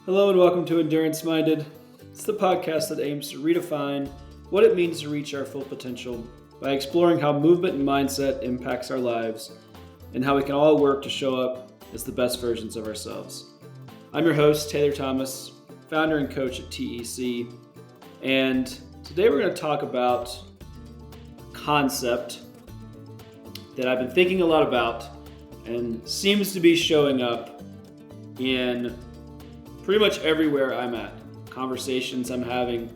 Hello and welcome to Endurance Minded. It's the podcast that aims to redefine what it means to reach our full potential by exploring how movement and mindset impacts our lives and how we can all work to show up as the best versions of ourselves. I'm your host, Taylor Thomas, founder and coach at TEC, and today we're going to talk about a concept that I've been thinking a lot about and seems to be showing up in pretty much everywhere I'm at. Conversations I'm having,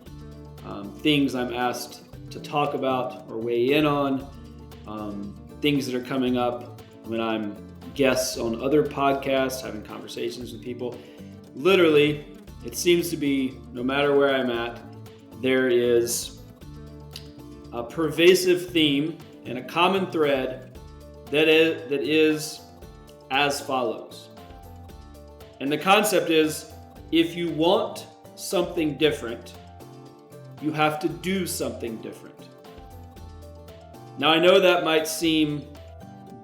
things I'm asked to talk about or weigh in on, things that are coming up when I'm guests on other podcasts, having conversations with people. Literally, it seems to be, no matter where I'm at, there is a pervasive theme and a common thread that is as follows. And the concept is, if you want something different, you have to do something different. Now, I know that might seem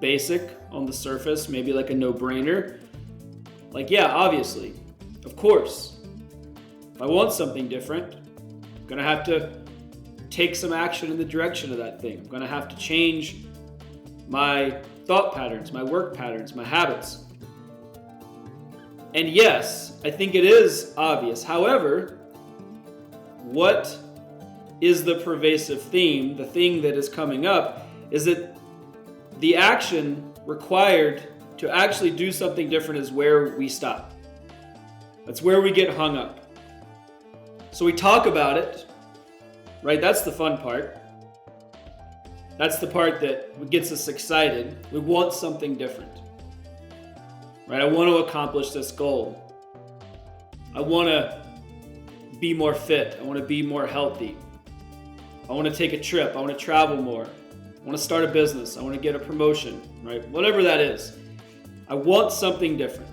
basic on the surface, maybe like a no-brainer. Like, yeah, obviously, of course. If I want something different, I'm going to have to take some action in the direction of that thing. I'm going to have to change my thought patterns, my work patterns, my habits. And yes, I think it is obvious. However, what is the pervasive theme, the thing that is coming up, is that the action required to actually do something different is where we stop. That's where we get hung up. So we talk about it, right? That's the fun part. That's the part that gets us excited. We want something different. Right? I want to accomplish this goal. I want to be more fit. I want to be more healthy. I want to take a trip. I want to travel more. I want to start a business. I want to get a promotion, right? Whatever that is. I want something different.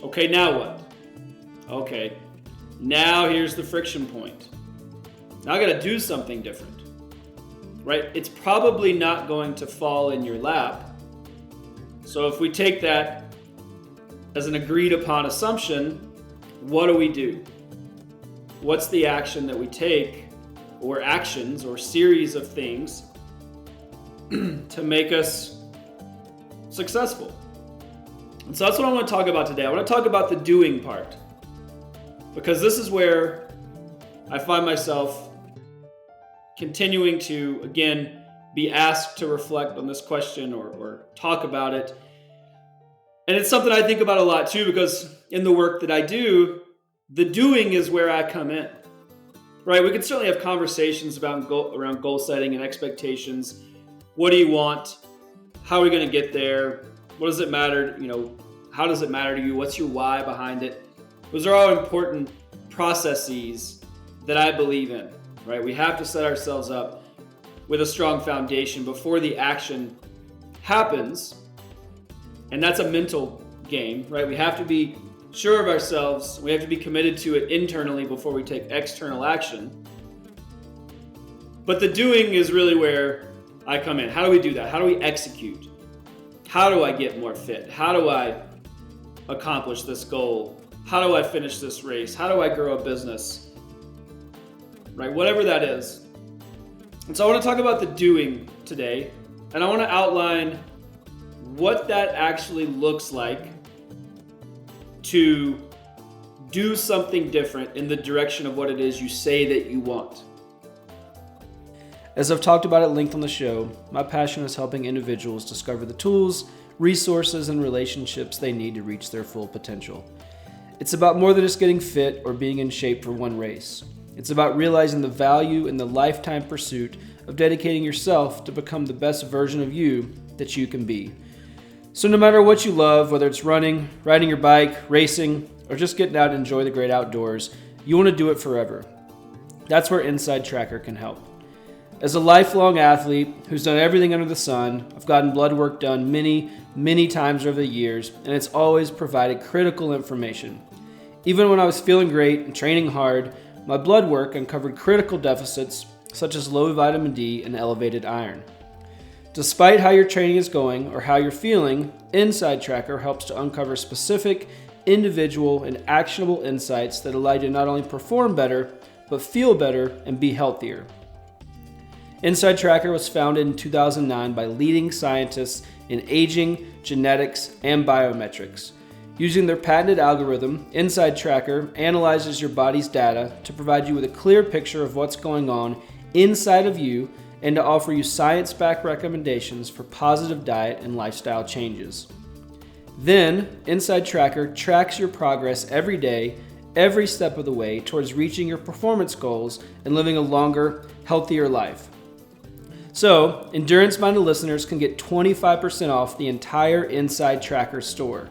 Okay, now what? Okay, now here's the friction point. Now I got to do something different, right? It's probably not going to fall in your lap. So if we take that as an agreed upon assumption, what do? What's the action that we take, or actions, or series of things to make us successful? And so that's what I want to talk about today. I want to talk about the doing part, because this is where I find myself continuing to, again, be asked to reflect on this question or talk about it. And it's something I think about a lot too, because in the work that I do, the doing is where I come in, right? We can certainly have conversations around goal setting and expectations. What do you want? How are we going to get there? What does it matter? How does it matter to you? What's your why behind it? Those are all important processes that I believe in, right? We have to set ourselves up with a strong foundation before the action happens. And that's a mental game, right? We have to be sure of ourselves. We have to be committed to it internally before we take external action. But the doing is really where I come in. How do we do that? How do we execute? How do I get more fit? How do I accomplish this goal? How do I finish this race? How do I grow a business? Right? Whatever that is. And so I want to talk about the doing today, and I want to outline what that actually looks like to do something different in the direction of what it is you say that you want. As I've talked about at length on the show, my passion is helping individuals discover the tools, resources, and relationships they need to reach their full potential. It's about more than just getting fit or being in shape for one race. It's about realizing the value in the lifetime pursuit of dedicating yourself to become the best version of you that you can be. So no matter what you love, whether it's running, riding your bike, racing, or just getting out and enjoy the great outdoors, you want to do it forever. That's where InsideTracker can help. As a lifelong athlete who's done everything under the sun, I've gotten blood work done many times over the years, and it's always provided critical information. Even when I was feeling great and training hard, my blood work uncovered critical deficits such as low vitamin D and elevated iron. Despite how your training is going or how you're feeling, InsideTracker helps to uncover specific individual, and actionable insights that allow you to not only perform better, but feel better and be healthier. InsideTracker was founded in 2009 by leading scientists in aging, genetics, and biometrics. Using their patented algorithm, InsideTracker analyzes your body's data to provide you with a clear picture of what's going on inside of you and to offer you science-backed recommendations for positive diet and lifestyle changes. Then, InsideTracker tracks your progress every day, every step of the way towards reaching your performance goals and living a longer, healthier life. So, endurance-minded listeners can get 25% off the entire InsideTracker store.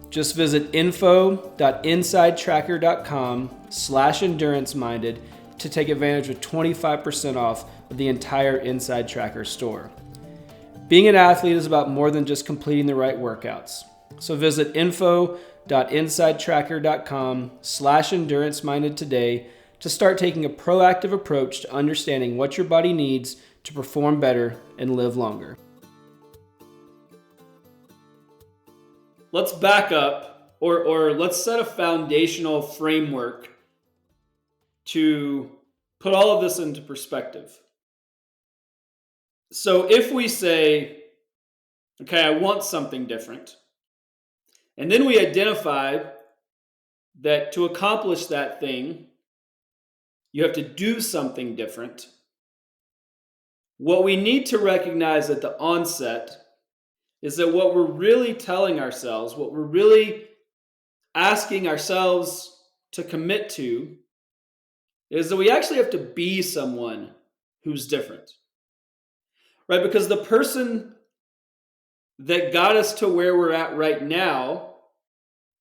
Just visit info.insidetracker.com/endurance-minded to take advantage of 25% off of the entire InsideTracker store. Being an athlete is about more than just completing the right workouts. So visit info.insidetracker.com/endurance-minded today to start taking a proactive approach to understanding what your body needs to perform better and live longer. Let's back up, or let's set a foundational framework to put all of this into perspective. So if we say, okay, I want something different, and then we identify that to accomplish that thing, you have to do something different. What we need to recognize at the onset is that what we're really telling ourselves, what we're really asking ourselves to commit to, is that we actually have to be someone who's different. Right? Because the person that got us to where we're at right now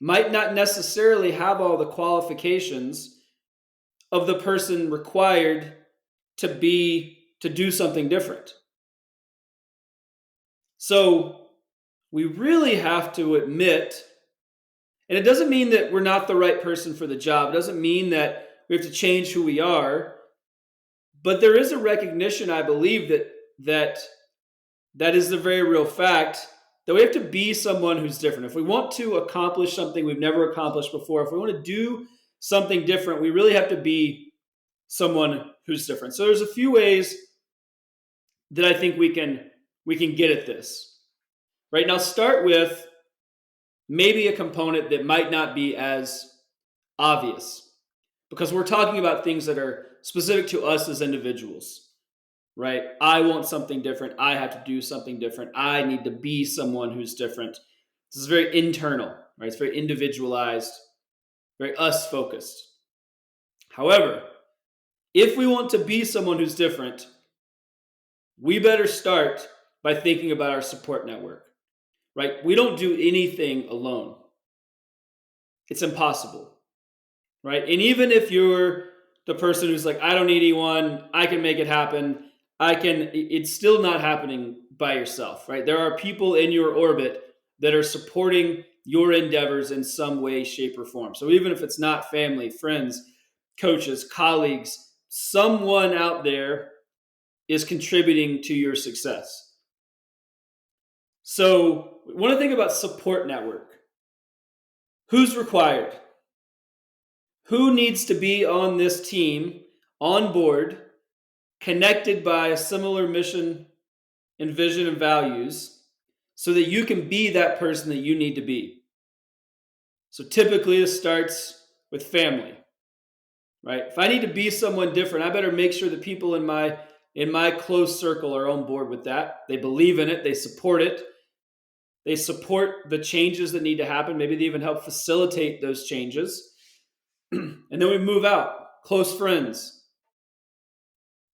might not necessarily have all the qualifications of the person required to do something different. So we really have to admit, and it doesn't mean that we're not the right person for the job. It doesn't mean that we have to change who we are. But there is a recognition, I believe, that is the very real fact that we have to be someone who's different. If we want to accomplish something we've never accomplished before, if we want to do something different, we really have to be someone who's different. So there's a few ways that I think we can get at this. Right now, start with maybe a component that might not be as obvious, because we're talking about things that are specific to us as individuals, right? I want something different. I have to do something different. I need to be someone who's different. This is very internal, right? It's very individualized, very us focused. However, if we want to be someone who's different, we better start by thinking about our support network. Right? We don't do anything alone. It's impossible. Right? And even if you're the person who's like, I don't need anyone, I can make it happen, it's still not happening by yourself, right? There are people in your orbit that are supporting your endeavors in some way, shape, or form. So even if it's not family, friends, coaches, colleagues, someone out there is contributing to your success. So we want to think about support network. Who's required? Who needs to be on this team, on board, connected by a similar mission and vision and values, so that you can be that person that you need to be? So typically this starts with family, right? If I need to be someone different, I better make sure that people in my close circle are on board with that. They believe in it. They support it. They support the changes that need to happen. Maybe they even help facilitate those changes. And then we move out. Close friends,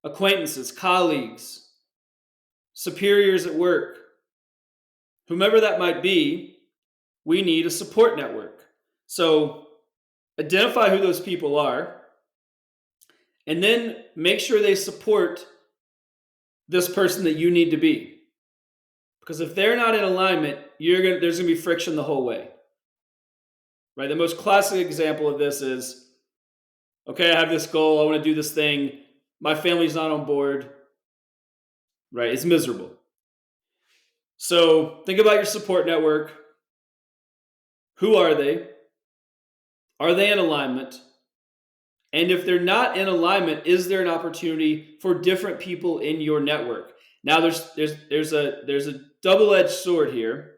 acquaintances, colleagues, superiors at work, whomever that might be, we need a support network. So identify who those people are, and then make sure they support this person that you need to be. Because if they're not in alignment, there's going to be friction the whole way. Right? The most classic example of this is, okay, I have this goal, I want to do this thing, my family's not on board, right? It's miserable. So think about your support network. Who are they? Are they in alignment? And if they're not in alignment, is there an opportunity for different people in your network? Now, there's a double-edged sword here.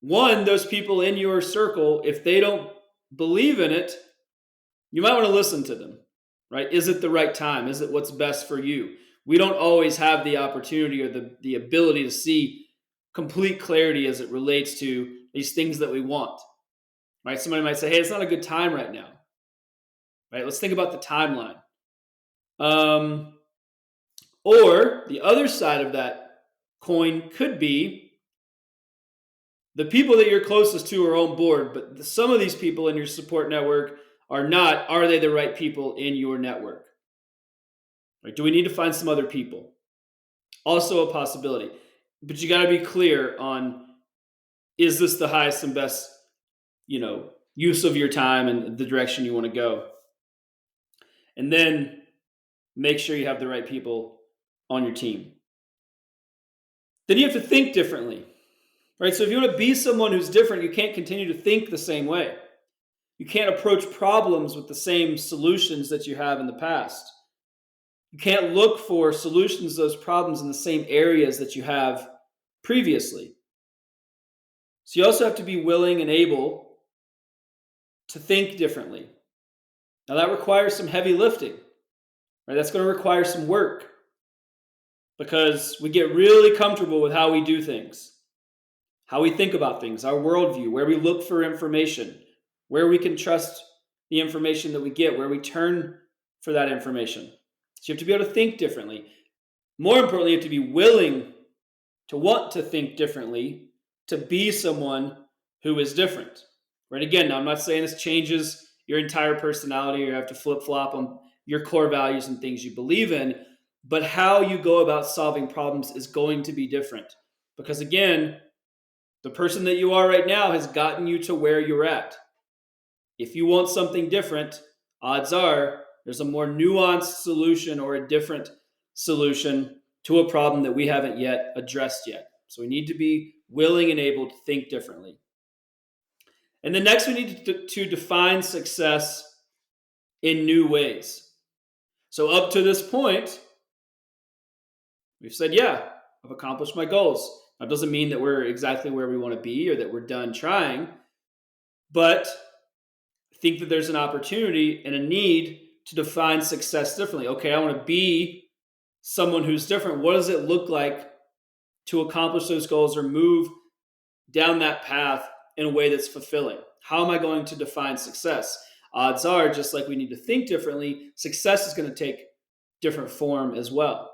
One, those people in your circle, if they don't believe in it, you might want to listen to them, right? Is it the right time? Is it what's best for you? We don't always have the opportunity or the ability to see complete clarity as it relates to these things that we want, right? Somebody might say, hey, it's not a good time right now, right? Let's think about the timeline. Or the other side of that coin could be the people that you're closest to are on board, but some of these people in your support network are not. Are they the right people in your network? Right? Do we need to find some other people? Also a possibility. But you got to be clear on, is this the highest and best, use of your time and the direction you want to go? And then make sure you have the right people on your team. Then you have to think differently, right? So if you want to be someone who's different, you can't continue to think the same way. You can't approach problems with the same solutions that you have in the past. You can't look for solutions to those problems in the same areas that you have previously. So you also have to be willing and able to think differently. Now that requires some heavy lifting, right? That's going to require some work because we get really comfortable with how we do things, how we think about things, our worldview, where we look for information, where we can trust the information that we get, where we turn for that information. So you have to be able to think differently. More importantly, you have to be willing to want to think differently, to be someone who is different. Right? Again, now I'm not saying this changes your entire personality or you have to flip-flop on your core values and things you believe in, but how you go about solving problems is going to be different. Because again, the person that you are right now has gotten you to where you're at. If you want something different, odds are there's a more nuanced solution or a different solution to a problem that we haven't yet addressed yet. So we need to be willing and able to think differently. And then next, we need to define success in new ways. So up to this point, we've said, yeah, I've accomplished my goals. That doesn't mean that we're exactly where we want to be or that we're done trying, but I think that there's an opportunity and a need to define success differently. Okay, I want to be someone who's different. What does it look like to accomplish those goals or move down that path in a way that's fulfilling? How am I going to define success? Odds are, just like we need to think differently, success is going to take different form as well.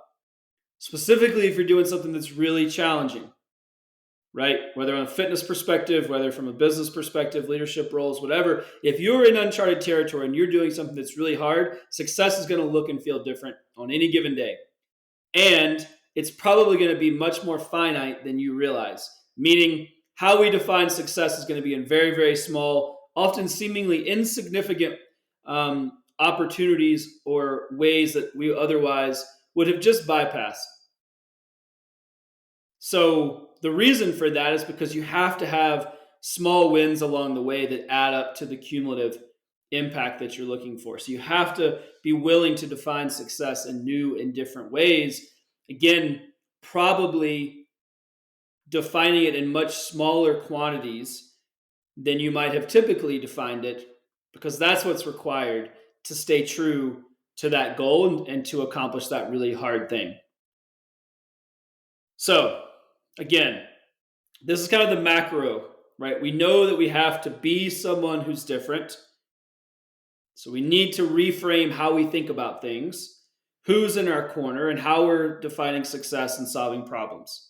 Specifically, if you're doing something that's really challenging, right? Whether on a fitness perspective, whether from a business perspective, leadership roles, whatever, if you're in uncharted territory and you're doing something that's really hard, success is going to look and feel different on any given day. And it's probably going to be much more finite than you realize, meaning how we define success is going to be in very, very small, often seemingly insignificant opportunities or ways that we otherwise would have just bypassed. So the reason for that is because you have to have small wins along the way that add up to the cumulative impact that you're looking for. So you have to be willing to define success in new and different ways. Again, probably defining it in much smaller quantities than you might have typically defined it, because that's what's required to stay true to that goal and to accomplish that really hard thing. So again, this is kind of the macro, right? We know that we have to be someone who's different. So we need to reframe how we think about things, who's in our corner, and how we're defining success and solving problems.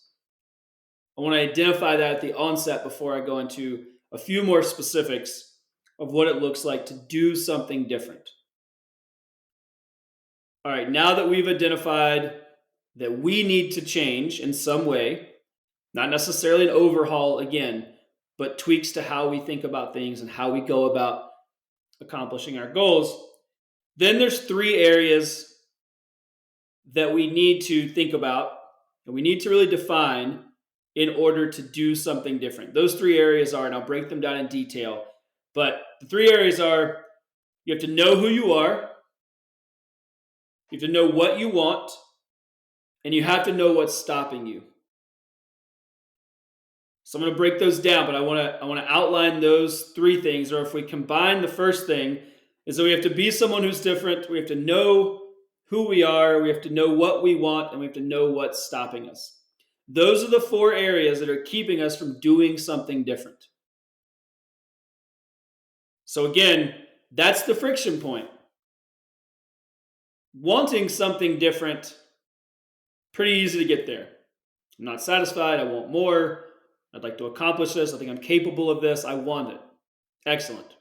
I want to identify that at the onset before I go into a few more specifics of what it looks like to do something different. All right, now that we've identified that we need to change in some way, not necessarily an overhaul again, but tweaks to how we think about things and how we go about accomplishing our goals, then there's 3 areas that we need to think about and we need to really define in order to do something different. Those 3 areas are, and I'll break them down in detail. But the three areas are: you have to know who you are, you have to know what you want, and you have to know what's stopping you. So I'm going to break those down, but I want to outline those three things. Or if we combine the first thing, is that we have to be someone who's different. We have to know who we are. We have to know what we want, and we have to know what's stopping us. Those are the four areas that are keeping us from doing something different. So again, that's the friction point. Wanting something different, pretty easy to get there. I'm not satisfied. I want more. I'd like to accomplish this. I think I'm capable of this. I want it. Excellent.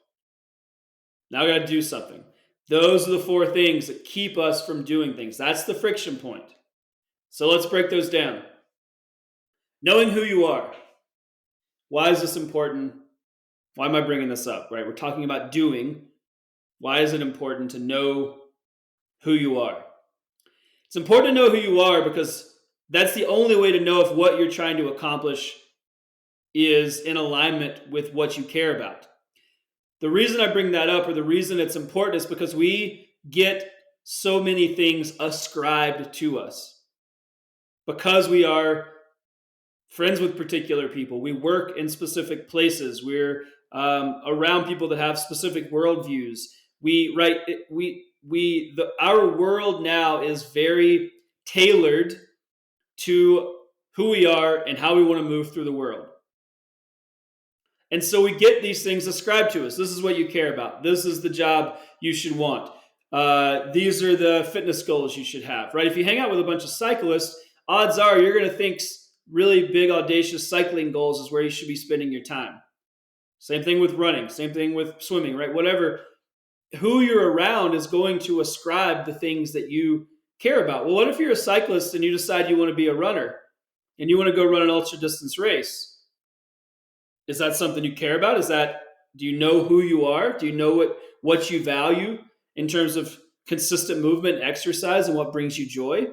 Now I got to do something. Those are the four things that keep us from doing things. That's the friction point. So let's break those down. Knowing who you are. Why is this important? Why am I bringing this up? Right? We're talking about doing. Why is it important to know who you are? It's important to know who you are because that's the only way to know if what you're trying to accomplish is in alignment with what you care about. The reason I bring that up, or the reason it's important, is because we get so many things ascribed to us. Because we are friends with particular people, we work in specific places, we're around people that have specific worldviews. Our world now is very tailored to who we are and how we want to move through the world. And so we get these things ascribed to us. This is what you care about. This is the job you should want. These are the fitness goals you should have, right? If you hang out with a bunch of cyclists, odds are you're going to think really big, audacious cycling goals is where you should be spending your time. Same thing with running. Same thing with swimming, right? Whatever. Who you're around is going to ascribe the things that you care about. Well, what if you're a cyclist and you decide you want to be a runner and you want to go run an ultra distance race? Is that something you care about? Do you know who you are? Do you know what you value in terms of consistent movement and exercise and what brings you joy?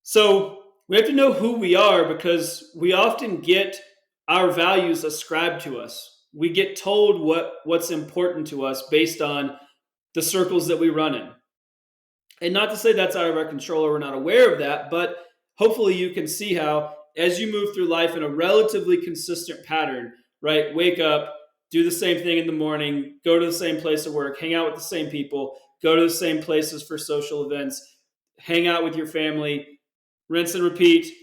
So we have to know who we are because we often get our values ascribed to us. We get told what's important to us based on the circles that we run in. And not to say that's out of our control or we're not aware of that, but hopefully you can see how as you move through life in a relatively consistent pattern, right? Wake up, do the same thing in the morning, go to the same place of work, hang out with the same people, go to the same places for social events, hang out with your family, rinse and repeat.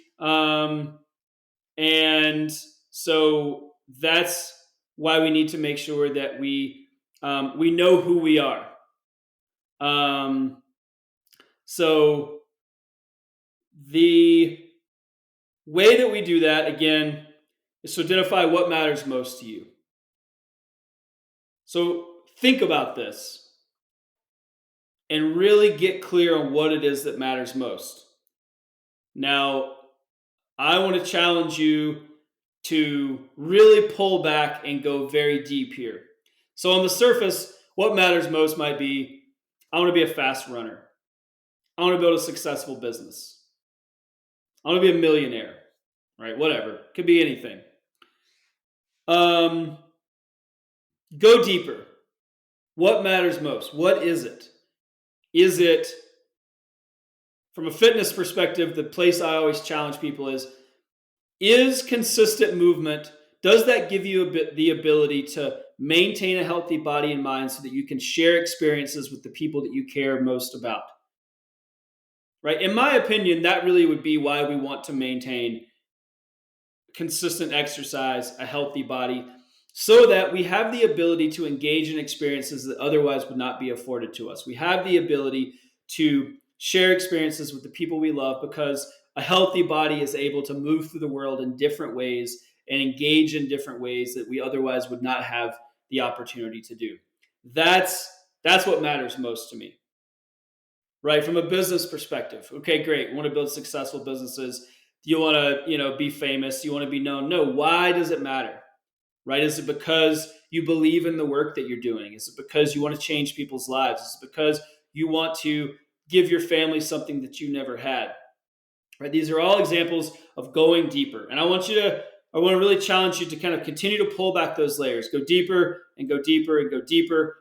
And so that's why we need to make sure that we know who we are. So the way that we do that, again, is to identify what matters most to you. So think about this and really get clear on what it is that matters most. Now, I want to challenge you to really pull back and go very deep here. So on the surface, what matters most might be, I want to be a fast runner. I want to build a successful business. I want to be a millionaire, right? Whatever. Could be anything. Go deeper. What matters most? What is it? Is it, from a fitness perspective, the place I always challenge people is consistent movement, does that give you the ability to maintain a healthy body and mind so that you can share experiences with the people that you care most about? Right? In my opinion, that really would be why we want to maintain consistent exercise, a healthy body, so that we have the ability to engage in experiences that otherwise would not be afforded to us. We have the ability to share experiences with the people we love because a healthy body is able to move through the world in different ways and engage in different ways that we otherwise would not have the opportunity to do. That's what matters most to me. Right? From a business perspective. Okay, great. We want to build successful businesses. You want to, be famous. You want to be known. No, why does it matter? Right? Is it because you believe in the work that you're doing? Is it because you want to change people's lives? Is it because you want to give your family something that you never had? Right? These are all examples of going deeper. And I want to really challenge you to kind of continue to pull back those layers, go deeper and go deeper and go deeper,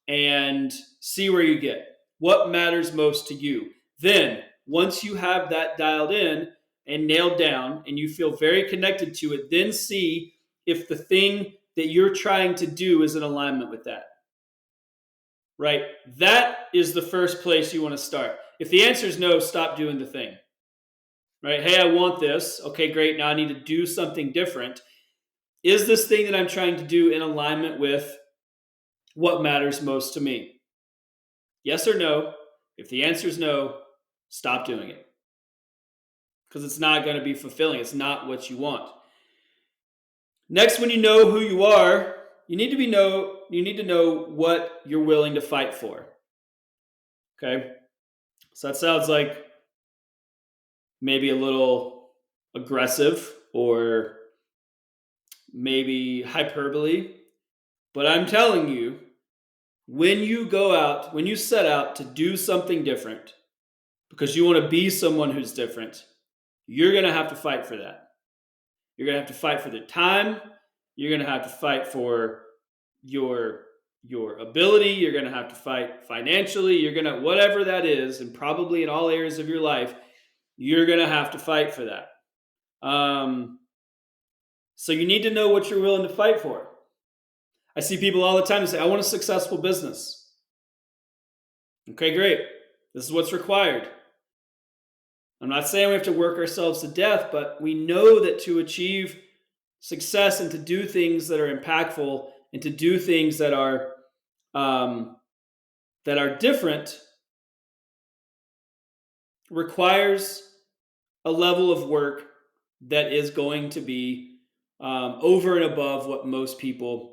and see where you get. What matters most to you? Then, once you have that dialed in and nailed down and you feel very connected to it, then see if the thing that you're trying to do is in alignment with that. Right? That is the first place you want to start. If the answer is no, stop doing the thing. Right? Hey, I want this. Okay, great. Now I need to do something different. Is this thing that I'm trying to do in alignment with what matters most to me? Yes or no? If the answer is no, stop doing it. Because it's not going to be fulfilling. It's not what you want. Next, when you know who you are, you need to know what you're willing to fight for. Okay? So that sounds like maybe a little aggressive or maybe hyperbole. But I'm telling you, when you set out to do something different because you want to be someone who's different, you're going to have to fight for that. You're going to have to fight for the time. You're going to have to fight for your ability. You're going to have to fight financially. You're going to, whatever that is, and probably in all areas of your life, you're going to have to fight for that. So you need to know what you're willing to fight for. I see people all the time say, I want a successful business. Okay, great. This is what's required. I'm not saying we have to work ourselves to death, but we know that to achieve success and to do things that are impactful and to do things that are different requires a level of work that is going to be over and above what most people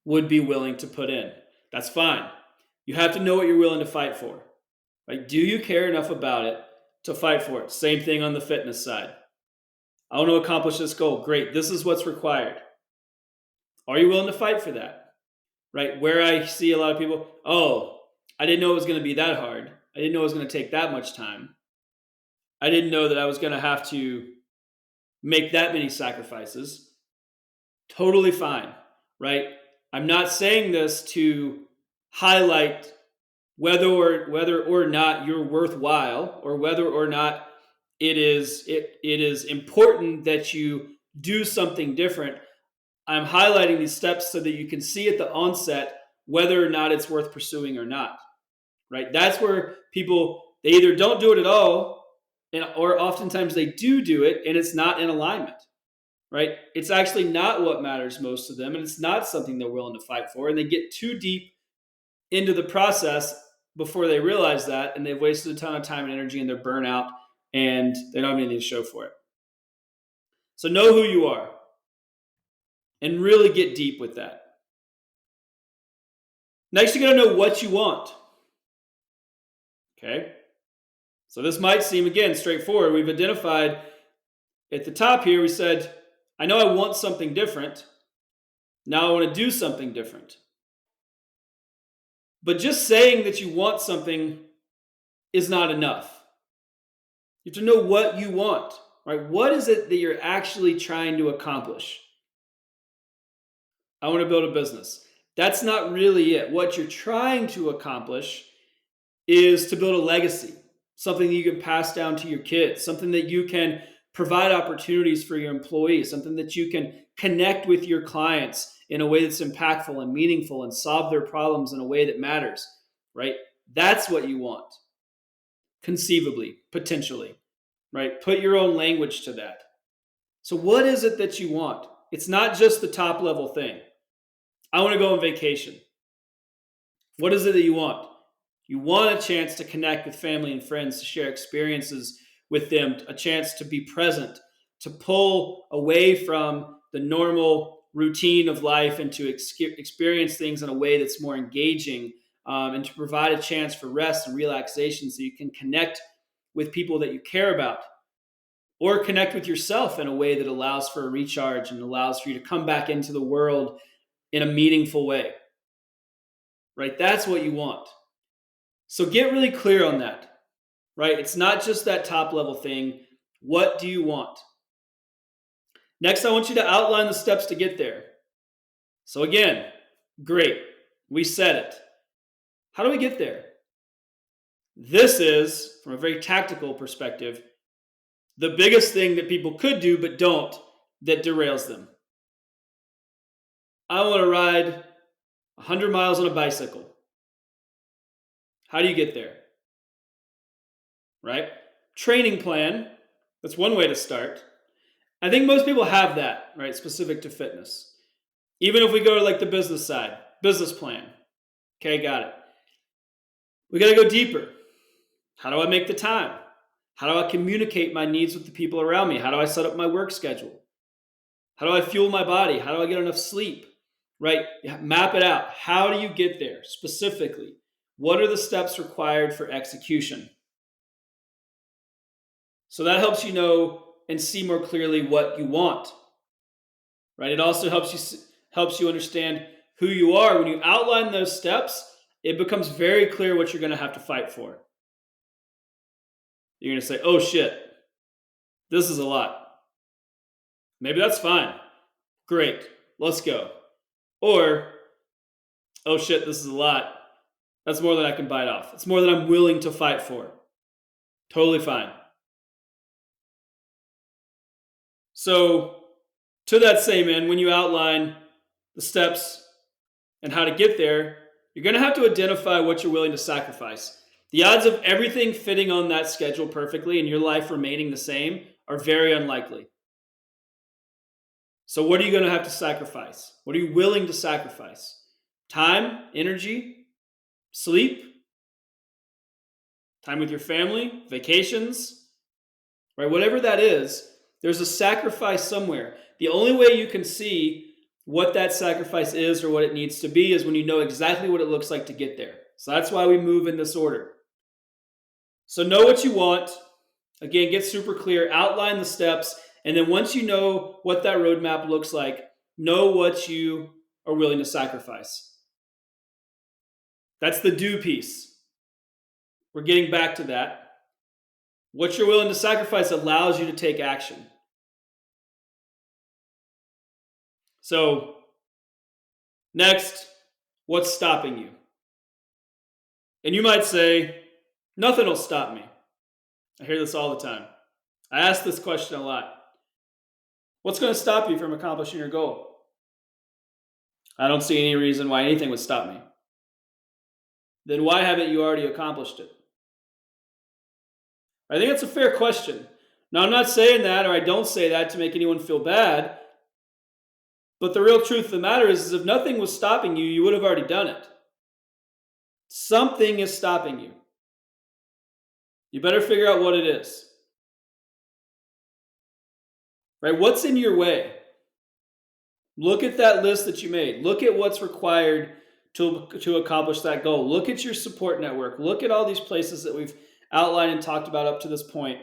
would be willing to put in. That's fine. You have to know what you're willing to fight for. Right? Do you care enough about it to fight for it? Same thing on the fitness side. I want to accomplish this goal. Great. This is what's required. Are you willing to fight for that? Right? Where I see a lot of people, I didn't know it was going to be that hard. I didn't know it was going to take that much time. I didn't know that I was going to have to make that many sacrifices. Totally fine. Right? I'm not saying this to highlight whether or not you're worthwhile, or whether or not it is important that you do something different. I'm highlighting these steps so that you can see at the onset whether or not it's worth pursuing or not. Right? That's where people, they either don't do it at all, or oftentimes they do it and it's not in alignment. Right? It's actually not what matters most to them, and it's not something they're willing to fight for, and they get too deep into the process before they realize that, and they've wasted a ton of time and energy, and they're burnt out, and they don't have anything to show for it. So know who you are and really get deep with that. Next, you got to know what you want. Okay? So this might seem, again, straightforward. We've identified at the top here, we said, I know I want something different. Now I want to do something different. But just saying that you want something is not enough. You have to know what you want, right? What is it that you're actually trying to accomplish? I want to build a business. That's not really it. What you're trying to accomplish is to build a legacy, something that you can pass down to your kids, something that you can provide opportunities for your employees, something that you can connect with your clients in a way that's impactful and meaningful and solve their problems in a way that matters, right? That's what you want. Conceivably, potentially, right? Put your own language to that. So what is it that you want? It's not just the top level thing. I want to go on vacation. What is it that you want? You want a chance to connect with family and friends, to share experiences with them, a chance to be present, to pull away from the normal routine of life and to experience things in a way that's more engaging, and to provide a chance for rest and relaxation so you can connect with people that you care about, or connect with yourself in a way that allows for a recharge and allows for you to come back into the world in a meaningful way. Right? That's what you want. So get really clear on that. Right? It's not just that top level thing. What do you want? Next, I want you to outline the steps to get there. So again, great. We said it. How do we get there? This is, from a very tactical perspective, the biggest thing that people could do but don't that derails them. I want to ride 100 miles on a bicycle. How do you get there? Right? Training plan. That's one way to start. I think most people have that, right? Specific to fitness. Even if we go to like the business side, business plan. Okay, got it. We got to go deeper. How do I make the time? How do I communicate my needs with the people around me? How do I set up my work schedule? How do I fuel my body? How do I get enough sleep? Right? Map it out. How do you get there specifically? What are the steps required for execution? So that helps you know and see more clearly what you want. Right? It also helps you understand who you are. When you outline those steps, it becomes very clear what you're going to have to fight for. You're going to say, oh shit, this is a lot. Maybe that's fine. Great, let's go. Or, oh shit, this is a lot. That's more than I can bite off. It's more than I'm willing to fight for. Totally fine. So, to that same end, when you outline the steps and how to get there, you're going to have to identify what you're willing to sacrifice. The odds of everything fitting on that schedule perfectly and your life remaining the same are very unlikely. So what are you going to have to sacrifice? What are you willing to sacrifice? Time, energy, sleep, time with your family, vacations, right? Whatever that is, there's a sacrifice somewhere. The only way you can see what that sacrifice is or what it needs to be is when you know exactly what it looks like to get there. So that's why we move in this order. So know what you want. Again, get super clear, outline the steps, and then once you know what that roadmap looks like, know what you are willing to sacrifice. That's the do piece. We're getting back to that. What you're willing to sacrifice allows you to take action. So, next, what's stopping you? And you might say, nothing will stop me. I hear this all the time. I ask this question a lot. What's going to stop you from accomplishing your goal? I don't see any reason why anything would stop me. Then why haven't you already accomplished it? I think that's a fair question. Now, I'm not saying that, or I don't say that to make anyone feel bad. But the real truth of the matter is if nothing was stopping you, you would have already done it. Something is stopping you. You better figure out what it is. Right? What's in your way? Look at that list that you made. Look at what's required to accomplish that goal. Look at your support network. Look at all these places that we've outlined and talked about up to this point.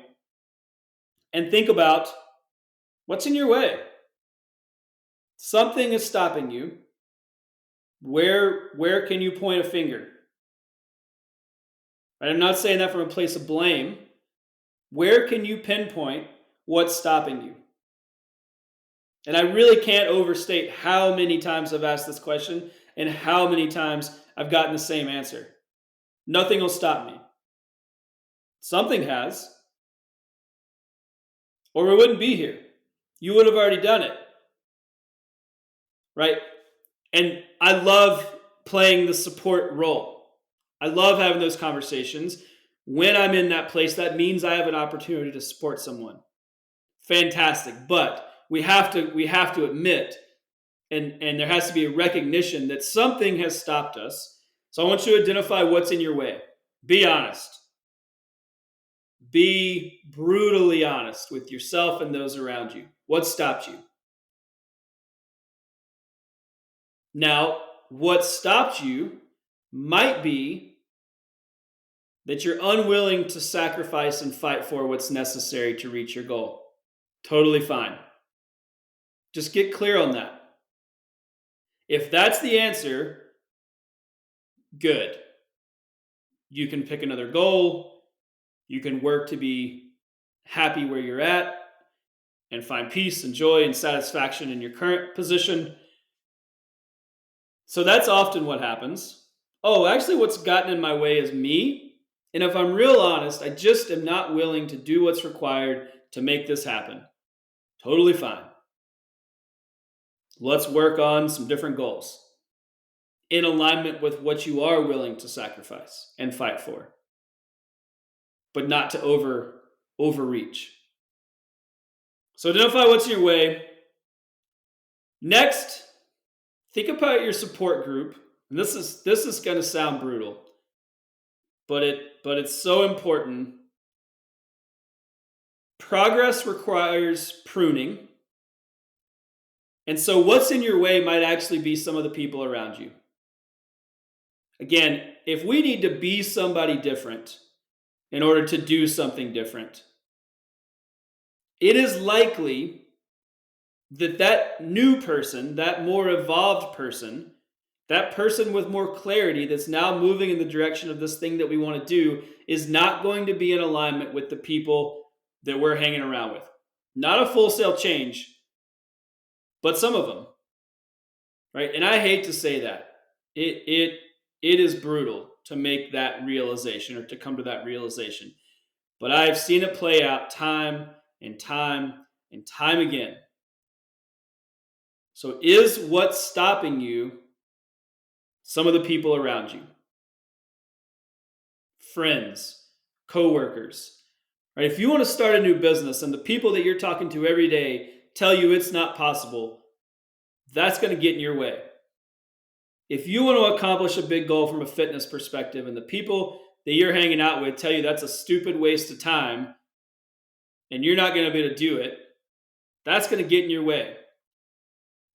And think about what's in your way. Something is stopping you. Where can you point a finger? Right? I'm not saying that from a place of blame. Where can you pinpoint what's stopping you? And I really can't overstate how many times I've asked this question and how many times I've gotten the same answer. Nothing will stop me. Something has. Or we wouldn't be here. You would have already done it. Right? And I love playing the support role. I love having those conversations. When I'm in that place, that means I have an opportunity to support someone. Fantastic. But we have to admit, and there has to be a recognition that something has stopped us. So I want you to identify what's in your way. Be honest. Be brutally honest with yourself and those around you. What stopped you? Now, what stopped you might be that you're unwilling to sacrifice and fight for what's necessary to reach your goal. Totally fine. Just get clear on that. If that's the answer, good. You can pick another goal. You can work to be happy where you're at and find peace and joy and satisfaction in your current position. So that's often what happens. Oh, actually, what's gotten in my way is me. And if I'm real honest, I just am not willing to do what's required to make this happen. Totally fine. Let's work on some different goals in alignment with what you are willing to sacrifice and fight for, but not to overreach. So identify what's in your way. Next, think about your support group. And this is going to sound brutal, but it's so important. Progress requires pruning. And so what's in your way might actually be some of the people around you. Again, if we need to be somebody different in order to do something different, it is likely that that new person, that more evolved person, that person with more clarity that's now moving in the direction of this thing that we want to do is not going to be in alignment with the people that we're hanging around with. Not a full-scale change, but some of them, right? And I hate to say that. It is brutal to make that realization or to come to that realization. But I've seen it play out time and time and time again. So is what's stopping you some of the people around you? Friends, coworkers, right? If you want to start a new business and the people that you're talking to every day tell you it's not possible, that's going to get in your way. If you want to accomplish a big goal from a fitness perspective and the people that you're hanging out with tell you that's a stupid waste of time and you're not going to be able to do it, that's going to get in your way.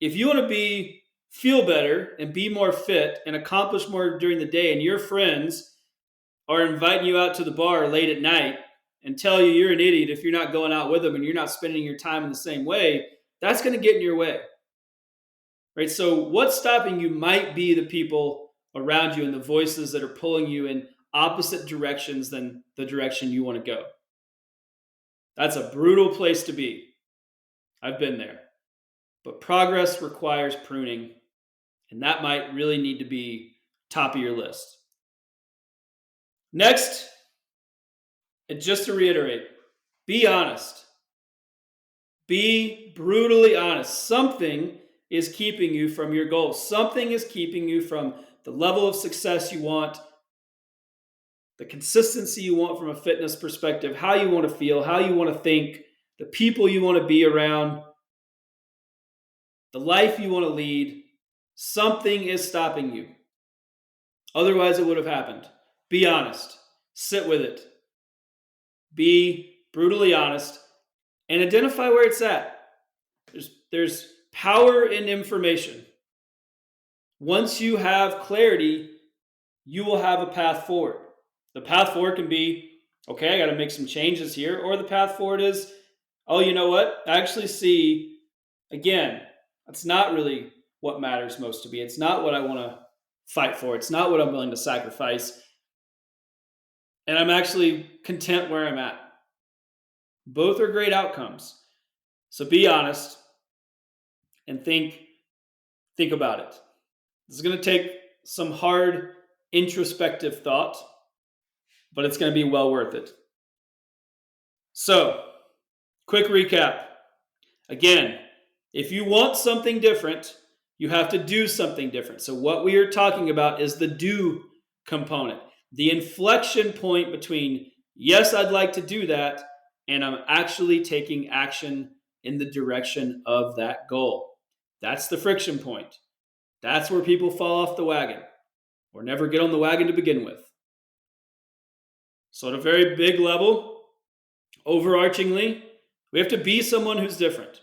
If you want to feel better and be more fit and accomplish more during the day and your friends are inviting you out to the bar late at night and tell you you're an idiot if you're not going out with them and you're not spending your time in the same way, that's going to get in your way. Right? So what's stopping you might be the people around you and the voices that are pulling you in opposite directions than the direction you want to go. That's a brutal place to be. I've been there. But progress requires pruning, and that might really need to be top of your list. Next, and just to reiterate, be honest. Be brutally honest. Something is keeping you from your goals. Something is keeping you from the level of success you want, the consistency you want from a fitness perspective, how you want to feel, how you want to think, the people you want to be around, the life you want to lead. Something is stopping you. Otherwise, it would have happened. Be honest. Sit with it. Be brutally honest and identify where it's at. There's power in information. Once you have clarity, you will have a path forward. The path forward can be, okay, I got to make some changes here. Or the path forward is, oh, you know what? I actually see, again, that's not really what matters most to me. It's not what I want to fight for. It's not what I'm willing to sacrifice. And I'm actually content where I'm at. Both are great outcomes. So be honest and think about it. This is going to take some hard introspective thought, but it's going to be well worth it. So, quick recap. Again, if you want something different, you have to do something different. So what we are talking about is the do component, the inflection point between, yes, I'd like to do that, and I'm actually taking action in the direction of that goal. That's the friction point. That's where people fall off the wagon or never get on the wagon to begin with. So at a very big level, overarchingly, we have to be someone who's different.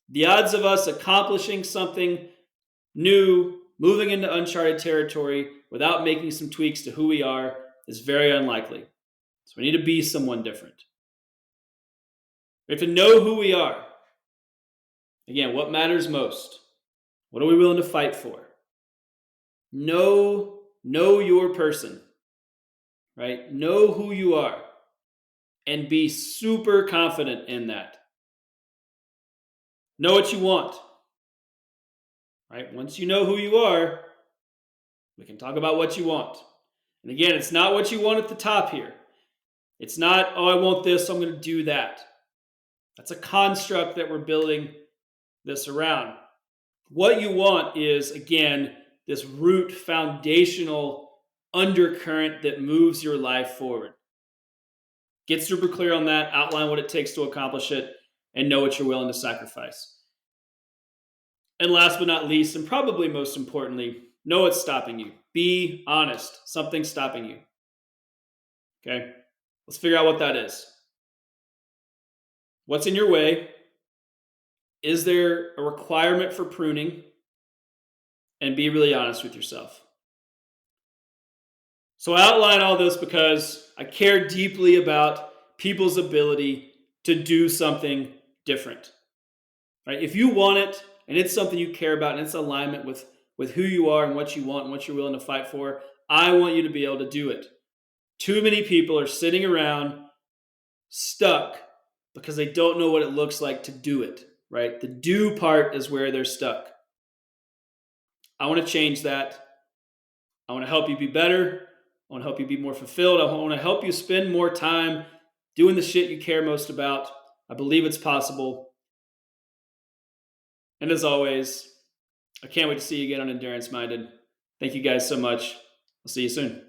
The odds of us accomplishing something new, moving into uncharted territory without making some tweaks to who we are is very unlikely. So we need to be someone different. We have to know who we are. Again, what matters most? What are we willing to fight for? Know your person, right? Know who you are and be super confident in that. Know what you want. right? Once you know who you are, we can talk about what you want. And again, it's not what you want at the top here. It's not, oh, I want this, so I'm going to do that. That's a construct that we're building this around. What you want is, again, this root foundational undercurrent that moves your life forward. Get super clear on that, outline what it takes to accomplish it, and know what you're willing to sacrifice. And last but not least, and probably most importantly, know what's stopping you. Be honest. Something's stopping you. Okay? Let's figure out what that is. What's in your way? Is there a requirement for pruning? And be really honest with yourself. So I outline all this because I care deeply about people's ability to do something different. Right? If you want it and it's something you care about and it's alignment with who you are and what you want and what you're willing to fight for, I want you to be able to do it. Too many people are sitting around stuck because they don't know what it looks like to do it, right? The do part is where they're stuck. I want to change that. I want to help you be better. I want to help you be more fulfilled. I want to help you spend more time doing the shit you care most about. I believe it's possible. And as always, I can't wait to see you again on Endurance Minded. Thank you guys so much. I'll see you soon.